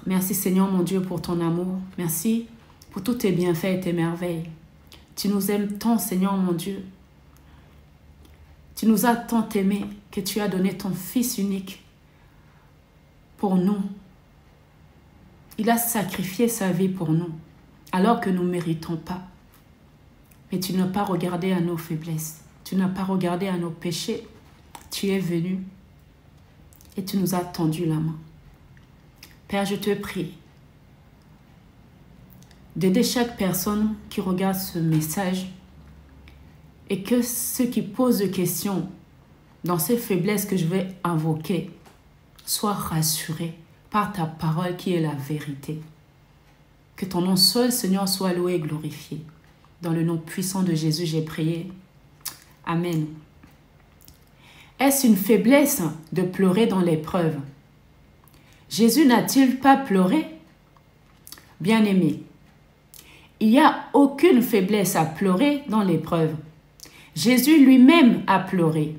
Merci Seigneur mon Dieu pour ton amour. Merci pour tous tes bienfaits et tes merveilles. Tu nous aimes tant Seigneur mon Dieu. Tu nous as tant aimés que tu as donné ton Fils unique pour nous. Il a sacrifié sa vie pour nous alors que nous ne méritons pas. Mais tu n'as pas regardé à nos faiblesses. Tu n'as pas regardé à nos péchés. Tu es venu et tu nous as tendu la main. Père, je te prie d'aider chaque personne qui regarde ce message et que ceux qui posent des questions dans ces faiblesses que je vais invoquer soient rassurés par ta parole qui est la vérité. Que ton nom seul, Seigneur, soit loué et glorifié. Dans le nom puissant de Jésus, j'ai prié. Amen. Est-ce une faiblesse de pleurer dans l'épreuve? Jésus n'a-t-il pas pleuré? Bien-aimé, il n'y a aucune faiblesse à pleurer dans l'épreuve. Jésus lui-même a pleuré.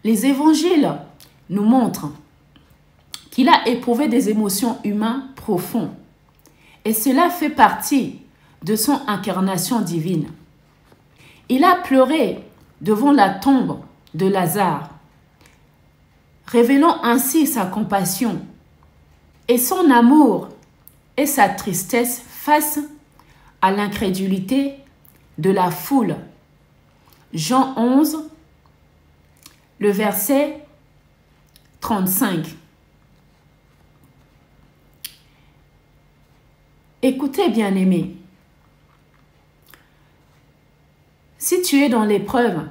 Les évangiles nous montrent qu'il a éprouvé des émotions humaines profondes. Et cela fait partie de son incarnation divine. Il a pleuré devant la tombe de Lazare, révélant ainsi sa compassion et son amour et sa tristesse face à l'incrédulité de la foule. Jean 11, le verset 35. Écoutez, bien-aimés, si tu es dans l'épreuve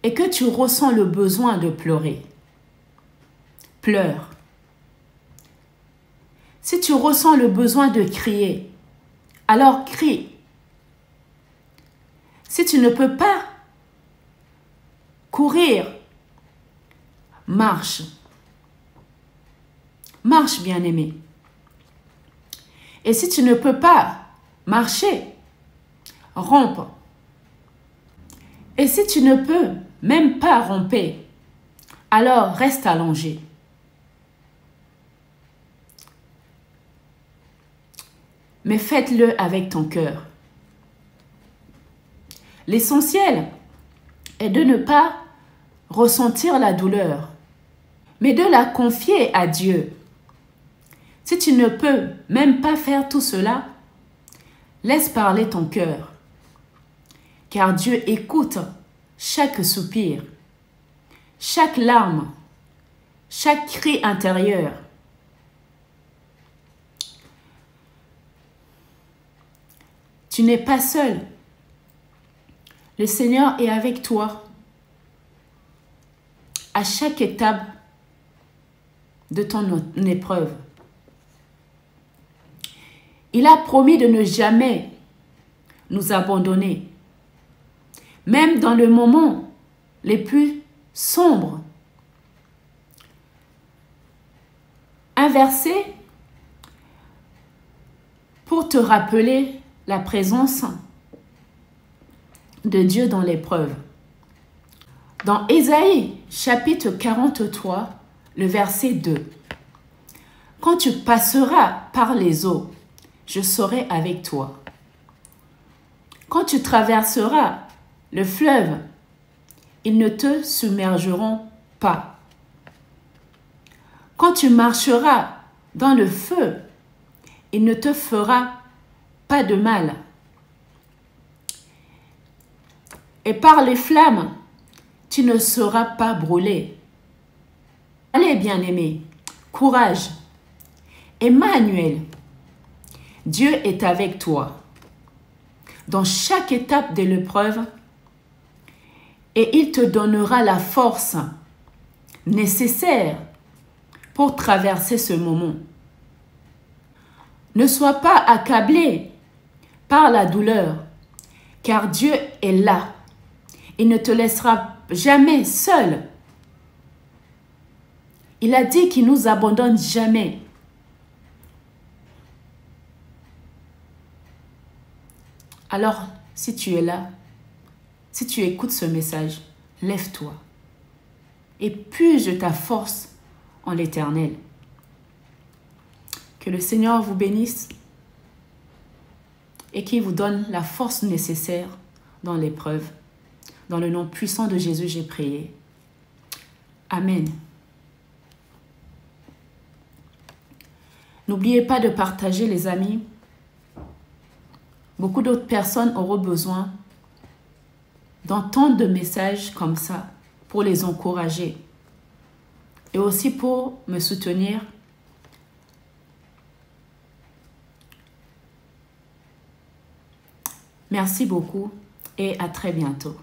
et que tu ressens le besoin de pleurer, pleure. Si tu ressens le besoin de crier, alors crie. Si tu ne peux pas courir, marche. Marche, bien-aimé. Et si tu ne peux pas marcher, rompe. Et si tu ne peux même pas romper, alors reste allongé. Mais faites-le avec ton cœur. L'essentiel est de ne pas ressentir la douleur, mais de la confier à Dieu. Si tu ne peux même pas faire tout cela, laisse parler ton cœur, car Dieu écoute chaque soupir, chaque larme, chaque cri intérieur. Tu n'es pas seul. Le Seigneur est avec toi à chaque étape de ton épreuve. Il a promis de ne jamais nous abandonner, même dans le moment les plus sombres. Un verset pour te rappeler la présence de Dieu dans l'épreuve. Dans Ésaïe, chapitre 43, le verset 2. Quand tu passeras par les eaux, je serai avec toi. Quand tu traverseras le fleuve, ils ne te submergeront pas. Quand tu marcheras dans le feu, il ne te fera pas de mal. Et par les flammes, tu ne seras pas brûlé. Allez, bien-aimé, courage. Emmanuel, Dieu est avec toi dans chaque étape de l'épreuve et il te donnera la force nécessaire pour traverser ce moment. Ne sois pas accablé par la douleur, car Dieu est là. Il ne te laissera jamais seul. Il a dit qu'il ne nous abandonne jamais. Alors, si tu es là, si tu écoutes ce message, lève-toi et puise ta force en l'Éternel. Que le Seigneur vous bénisse et qu'il vous donne la force nécessaire dans l'épreuve. Dans le nom puissant de Jésus, j'ai prié. Amen. N'oubliez pas de partager, les amis. Beaucoup d'autres personnes auront besoin d'entendre des messages comme ça pour les encourager et aussi pour me soutenir. Merci beaucoup et à très bientôt.